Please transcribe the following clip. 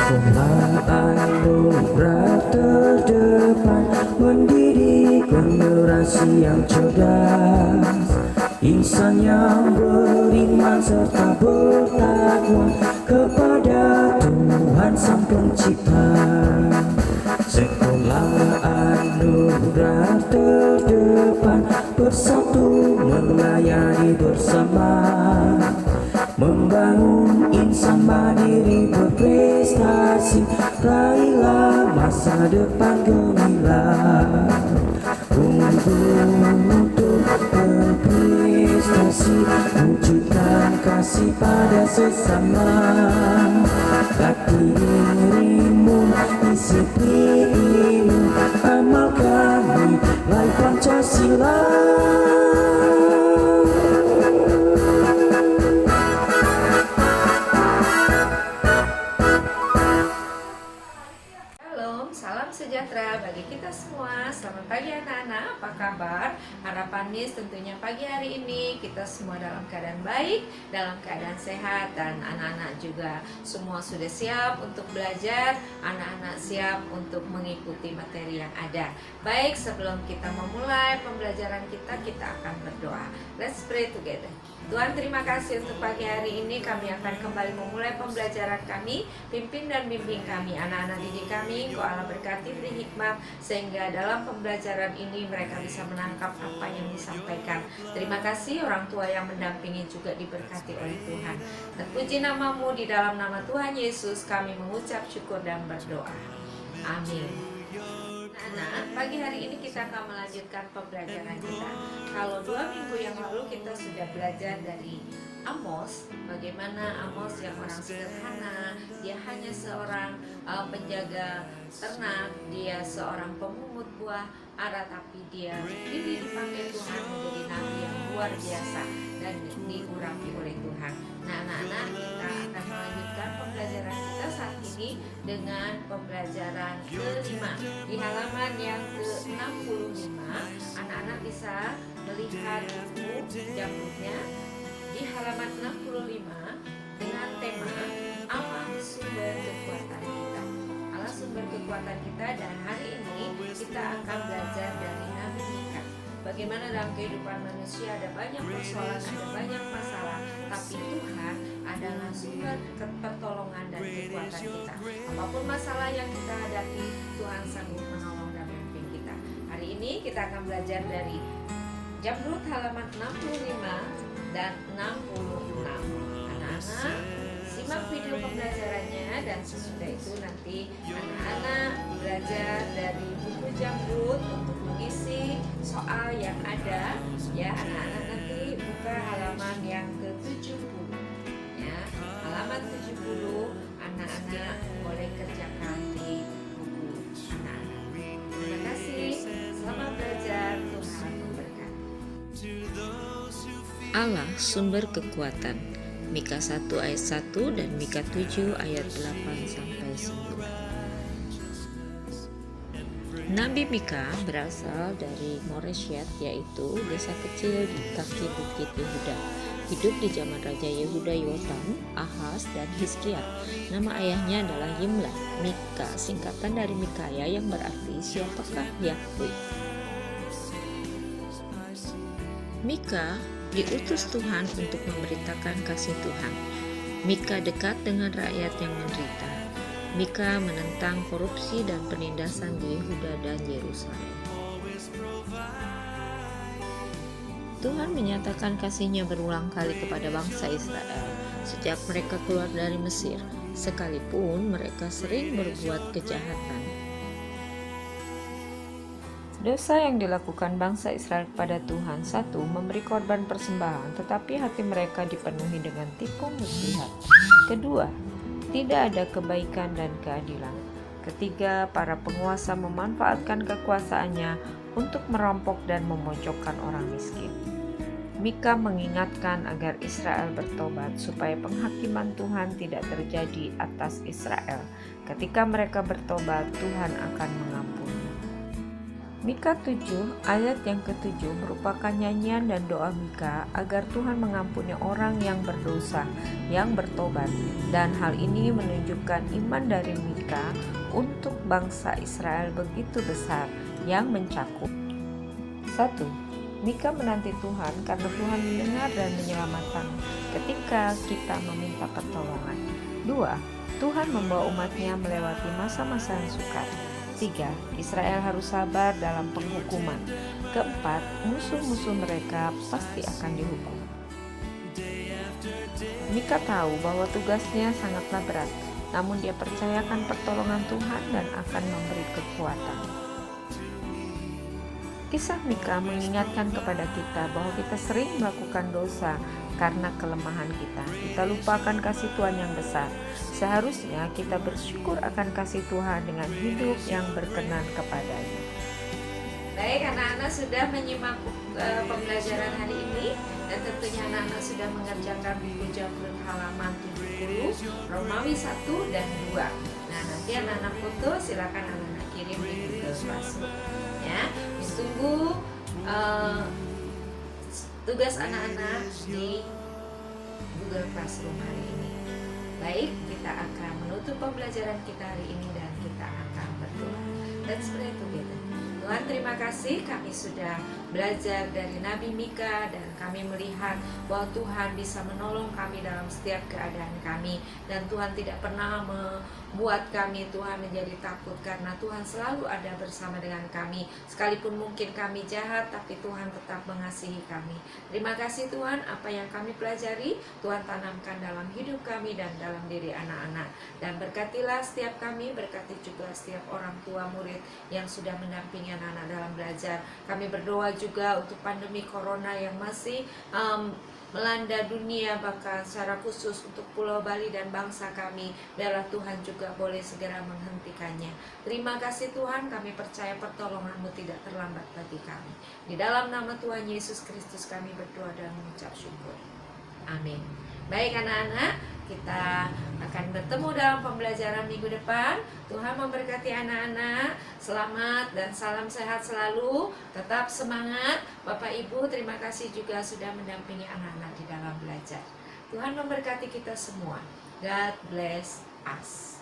Sekolah anugerah terdepan mendidik generasi yang cerdas, insan yang beriman serta bertakwa kepada Tuhan Sang Pencipta. Sekolah anugerah terdepan bersatu melayani bersama, membangun insan mandiri berprestasi, raihlah masa depan gemilang. Untuk berprestasi, wujudkan kasih pada sesama. Latih dirimu, disiplin, amalkan nilai Pancasila. Salam sejahtera bagi kita semua. Selamat pagi anak-anak, apa kabar? Harapan Nis tentunya pagi hari ini kita semua dalam keadaan baik, dalam keadaan sehat, dan anak-anak juga semua sudah siap untuk belajar. Anak-anak siap untuk mengikuti materi yang ada. Baik, sebelum kita memulai pembelajaran kita akan berdoa. Let's pray together. Tuhan, terima kasih untuk pagi hari ini. Kami akan kembali memulai pembelajaran kami. Pimpin dan bimbing kami, anak-anak didik kami. Engkau Allah berkati, beri hikmat, sehingga dalam pembelajaran ini mereka bisa menangkap apa yang disampaikan. Terima kasih orang tua yang mendampingi juga diberkati oleh Tuhan. Terpuji namamu, di dalam nama Tuhan Yesus kami mengucap syukur dan berdoa. Amin. Nah, pagi hari ini kita akan melanjutkan pembelajaran kita. Kalau 2 minggu yang lalu kita sudah belajar dari Amos, bagaimana Amos yang orang sederhana, dia hanya seorang penjaga ternak, dia seorang pemungut buah ara, tapi dia dipilih dipakai Tuhan menjadi nabi yang luar biasa dan diurapi oleh Tuhan. Nah, anak-anak, kita akan melanjutkan pembelajaran kita saat ini dengan pembelajaran kelima. Di halaman yang ke-65, anak-anak bisa melihat buku jamurnya di halaman 65 dengan tema Allah sumber kekuatan kita. Allah sumber kekuatan kita, dan hari ini kita akan belajar dari Nabi Mika. Bagaimana dalam kehidupan manusia ada banyak persoalan, ada banyak masalah, tapi Tuhan adalah sumber pertolongan dan kekuatan kita. Apapun masalah yang kita hadapi, Tuhan sanggup menolong dan memimpin kita. Hari ini kita akan belajar dari Jamrud halaman 65 dan 66. Anak-anak, simak video pembelajarannya, dan sesudah itu nanti anak-anak belajar dari buku Jamrud untuk mengisi soal yang ada. Ya, anak-anak nanti buka halaman yang ke-70. Ya, halaman 70 anak-anak boleh kerjakan di buku anak-anak. Terima kasih. Selamat belajar. Tuhan memberkati. Allah sumber kekuatan. Mika 1 ayat 1 dan Mika 7 ayat 8-9. Nabi Mika berasal dari Moreshet, yaitu desa kecil di kaki bukit Yehuda. Hidup di zaman Raja Yehuda Yotam, Ahaz, dan Hizkia. Nama ayahnya adalah Yimlah. Mika singkatan dari Mikaya yang berarti siapakah Yahweh. Mika diutus Tuhan untuk memberitakan kasih Tuhan. Mika dekat dengan rakyat yang menderita. Mika menentang korupsi dan penindasan di Yehuda dan Yerusalem. Tuhan menyatakan kasih-Nya berulang kali kepada bangsa Israel sejak mereka keluar dari Mesir, sekalipun mereka sering berbuat kejahatan. Dosa yang dilakukan bangsa Israel kepada Tuhan, 1. Memberi korban persembahan, tetapi hati mereka dipenuhi dengan tipu muslihat. 2. Tidak ada kebaikan dan keadilan. 3. Para penguasa memanfaatkan kekuasaannya untuk merampok dan memojokkan orang miskin. Mika mengingatkan agar Israel bertobat supaya penghakiman Tuhan tidak terjadi atas Israel. Ketika mereka bertobat, Tuhan akan mengampuni. Mika 7 ayat yang ke-7 merupakan nyanyian dan doa Mika agar Tuhan mengampuni orang yang berdosa, yang bertobat. Dan hal ini menunjukkan iman dari Mika untuk bangsa Israel begitu besar yang mencakup. 1. Mika menanti Tuhan karena Tuhan mendengar dan menyelamatkan ketika kita meminta pertolongan. 2. Tuhan membawa umatnya melewati masa-masa yang sukar. 3. Israel harus sabar dalam penghukuman. 4. Musuh-musuh mereka pasti akan dihukum. Mika tahu bahwa tugasnya sangatlah berat, namun dia percayakan pertolongan Tuhan dan akan memberi kekuatan. Kisah Mika mengingatkan kepada kita bahwa kita sering melakukan dosa karena kelemahan kita. Kita lupakan kasih Tuhan yang besar. Seharusnya kita bersyukur akan kasih Tuhan dengan hidup yang berkenan kepadanya. Baik, anak-anak sudah menyimak pembelajaran hari ini, dan tentunya anak-anak sudah mengerjakan buku Jafrut halaman 70, Romawi 1 dan 2. Nah, nanti anak-anak foto silakan anak-anak kirim di Google Classroom. Ya, ditunggu tugas anak-anak di Google Classroom hari ini. Baik, kita akan menutup pembelajaran kita hari ini dan kita akan berdoa. Let's pray together. Tuhan, terima kasih kami sudah belajar dari Nabi Mika dan kami melihat bahwa Tuhan bisa menolong kami dalam setiap keadaan kami, dan Tuhan tidak pernah membuat kami Tuhan menjadi takut karena Tuhan selalu ada bersama dengan kami. Sekalipun mungkin kami jahat, tapi Tuhan tetap mengasihi kami. Terima kasih Tuhan, apa yang kami pelajari Tuhan tanamkan dalam hidup kami dan dalam diri anak-anak, dan berkatilah setiap kami, berkati juga setiap orang tua murid yang sudah mendampingi anak-anak dalam belajar. Kami berdoa juga untuk pandemi corona yang masih melanda dunia, bahkan secara khusus untuk Pulau Bali dan bangsa kami. Biarlah Tuhan juga boleh segera menghentikannya. Terima kasih Tuhan, kami percaya pertolongan-Mu tidak terlambat bagi kami. Di dalam nama Tuhan Yesus Kristus kami berdoa dan mengucap syukur. Amin. Baik anak-anak, kita akan bertemu dalam pembelajaran minggu depan. Tuhan memberkati anak-anak. Selamat dan salam sehat selalu. Tetap semangat. Bapak Ibu, terima kasih juga sudah mendampingi anak-anak di dalam belajar. Tuhan memberkati kita semua. God bless us.